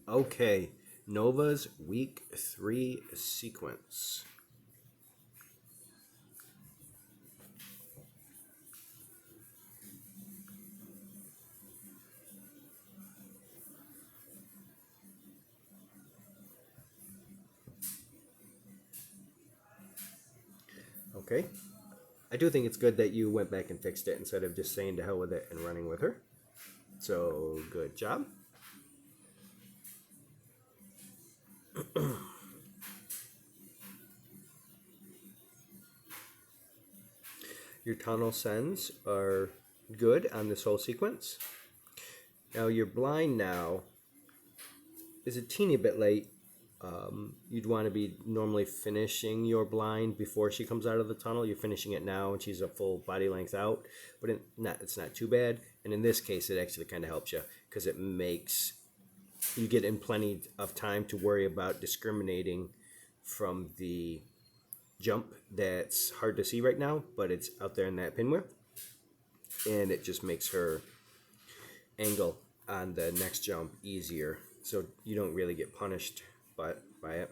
Okay, Nova's week 3 sequence. Okay, I do think it's good that you went back and fixed it instead of just saying to hell with it and running with her. So, good job. Your tunnel sends are good on this whole sequence. Now, your blind now is a teeny bit late. You'd want to be normally finishing your blind before she comes out of the tunnel. You're finishing it now, and she's a full body length out. But it's not too bad. And in this case, it actually kind of helps you because it makes you get in plenty of time to worry about discriminating from the jump that's hard to see right now, but it's out there in that pinwheel, and it just makes her angle on the next jump easier, so you don't really get punished by it.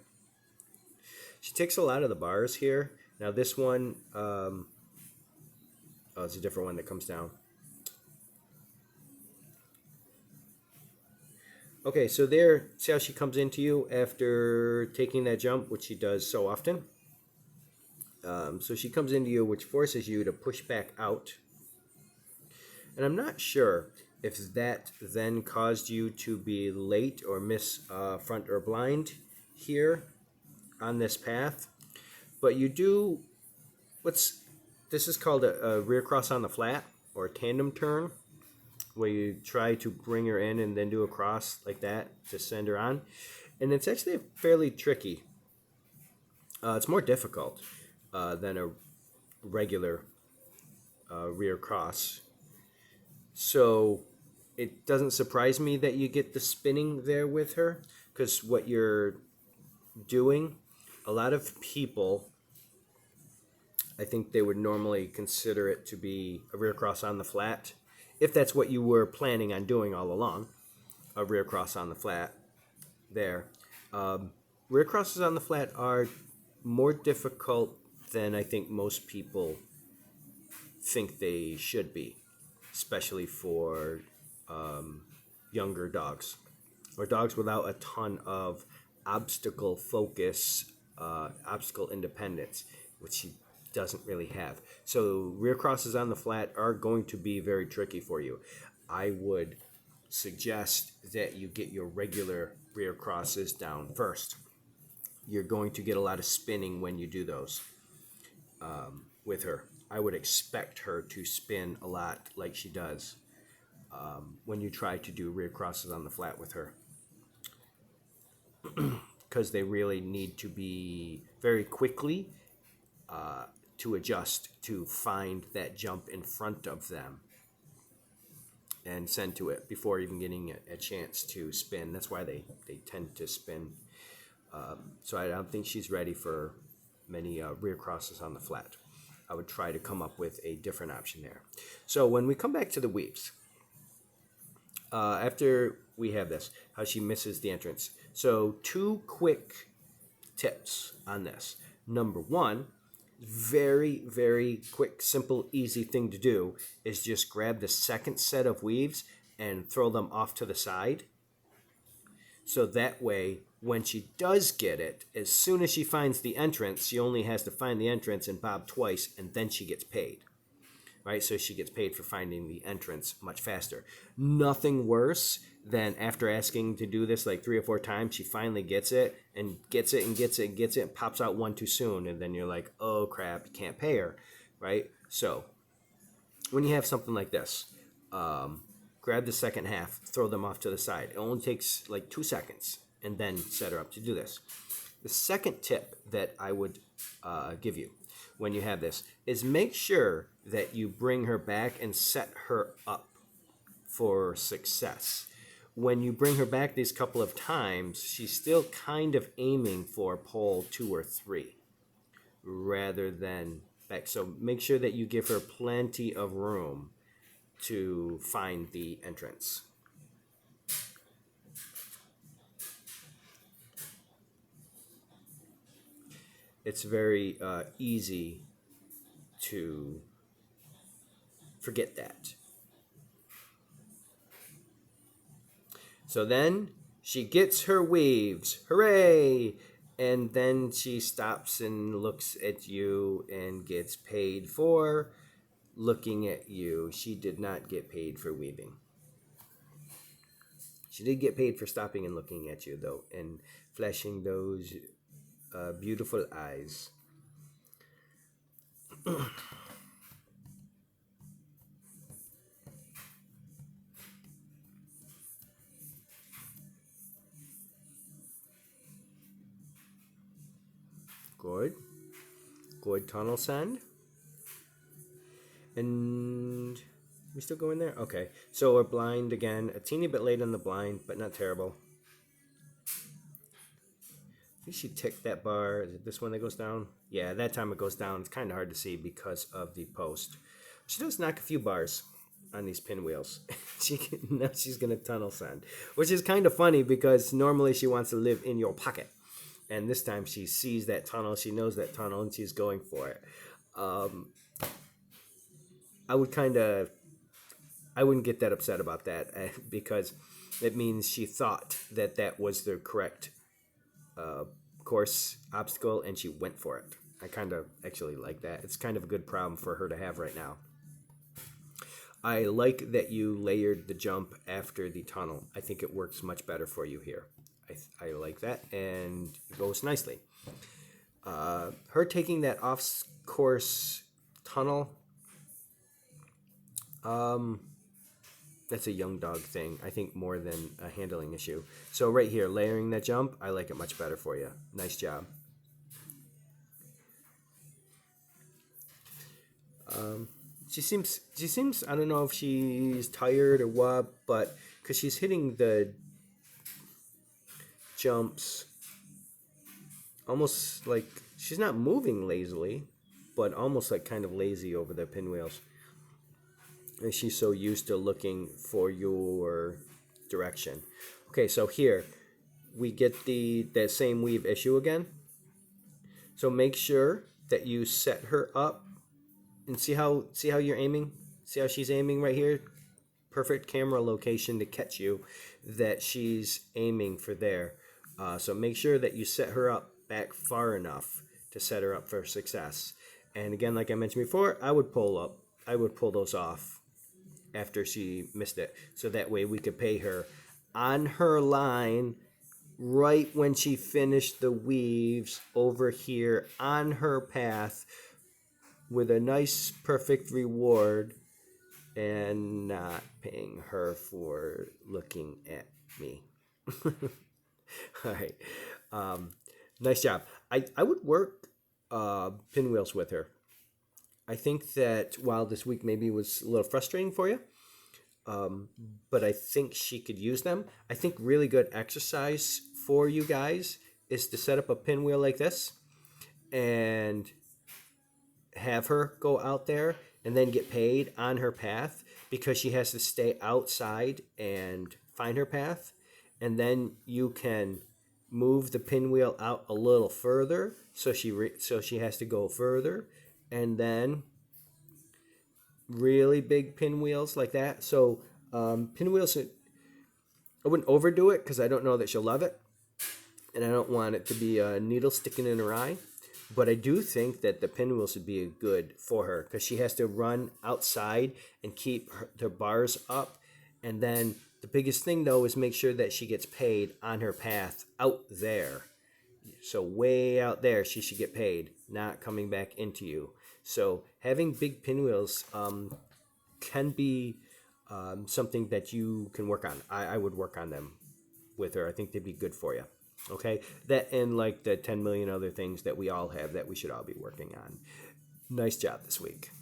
She takes a lot of the bars here. Now this one, it's a different one that comes down. Okay, so there, see how she comes into you after taking that jump, which she does so often. So she comes into you, which forces you to push back out. And I'm not sure if that then caused you to be late or miss front or blind here on this path. But you do this is called a rear cross on the flat or a tandem turn, where you try to bring her in and then do a cross like that to send her on. And it's actually fairly tricky. It's more difficult than a regular rear cross. So it doesn't surprise me that you get the spinning there with her, because what you're doing, a lot of people, I think they would normally consider it to be a rear cross on the flat, if that's what you were planning on doing all along, a rear cross on the flat there. Rear crosses on the flat are more difficult than I think most people think they should be, especially for younger dogs or dogs without a ton of obstacle focus, obstacle independence, which he doesn't really have. So rear crosses on the flat are going to be very tricky for you. I would suggest that you get your regular rear crosses down first. You're going to get a lot of spinning when you do those with her. I would expect her to spin a lot like she does when you try to do rear crosses on the flat with her, because they really need to be very quickly to adjust to find that jump in front of them and send to it before even getting a chance to spin. That's why they tend to spin. So I don't think she's ready for many rear crosses on the flat. I would try to come up with a different option there. So when we come back to the weaves, after we have this, how she misses the entrance. So 2 quick tips on this. Number 1, very, very quick, simple, easy thing to do is just grab the second set of weaves and throw them off to the side. So that way, when she does get it, as soon as she finds the entrance, she only has to find the entrance and bob twice, and then she gets paid. Right? So she gets paid for finding the entrance much faster. Nothing worse than after asking to do this like 3 or 4 times, she finally gets it and gets it and gets it and gets it and pops out one too soon. And then you're like, oh crap, you can't pay her. Right? So when you have something like this, grab the second half, throw them off to the side. It only takes like 2 seconds, and then set her up to do this. The second tip that I would give you when you have this is make sure that you bring her back and set her up for success. When you bring her back these couple of times, she's still kind of aiming for pole 2 or 3 rather than back. So make sure that you give her plenty of room to find the entrance. it's very easy to forget that. So then she gets her weaves. Hooray! And then she stops and looks at you and gets paid for looking at you. She did not get paid for weaving. She did get paid for stopping and looking at you, though, and flashing those beautiful eyes. Good. Good tunnel sand. And we still going there? Okay. So we're blind again. A teeny bit late on the blind, but not terrible. I think she ticked that bar. Is it this one that goes down? Yeah, that time it goes down. It's kind of hard to see because of the post. She does knock a few bars on these pinwheels. Now she's going to tunnel sand, which is kind of funny because normally she wants to live in your pocket. And this time she sees that tunnel, she knows that tunnel, and she's going for it. I wouldn't get that upset about that because it means she thought that that was the correct course obstacle and she went for it. I kind of actually like that. It's kind of a good problem for her to have right now. I like that you layered the jump after the tunnel. I think it works much better for you here. I like that, and it goes nicely. Her taking that off-course tunnel, that's a young dog thing, I think, more than a handling issue. So right here, layering that jump, I like it much better for you. Nice job. She seems, I don't know if she's tired or what, but because she's hitting the jumps almost like she's not moving lazily, but almost like kind of lazy over the pinwheels. And she's so used to looking for your direction. Okay, so here we get that same weave issue again. So make sure that you set her up and see how you're aiming. See how she's aiming right here. Perfect camera location to catch you that she's aiming for there. So make sure that you set her up back far enough to set her up for success. And again, like I mentioned before, I would pull those off after she missed it. So that way we could pay her on her line right when she finished the weaves over here on her path with a nice perfect reward and not paying her for looking at me. All right. Nice job. I would work pinwheels with her. I think that while this week maybe was a little frustrating for you, but I think she could use them. I think really good exercise for you guys is to set up a pinwheel like this and have her go out there and then get paid on her path because she has to stay outside and find her path. And then you can move the pinwheel out a little further so she has to go further, and then really big pinwheels like that. So pinwheels, I wouldn't overdo it because I don't know that she'll love it, and I don't want it to be a needle sticking in her eye. But I do think that the pinwheels would be good for her because she has to run outside and keep the bars up. And then the biggest thing, though, is make sure that she gets paid on her path out there. So way out there, she should get paid, not coming back into you. So having big pinwheels can be something that you can work on. I would work on them with her. I think they'd be good for you. Okay, that and like the 10 million other things that we all have that we should all be working on. Nice job this week.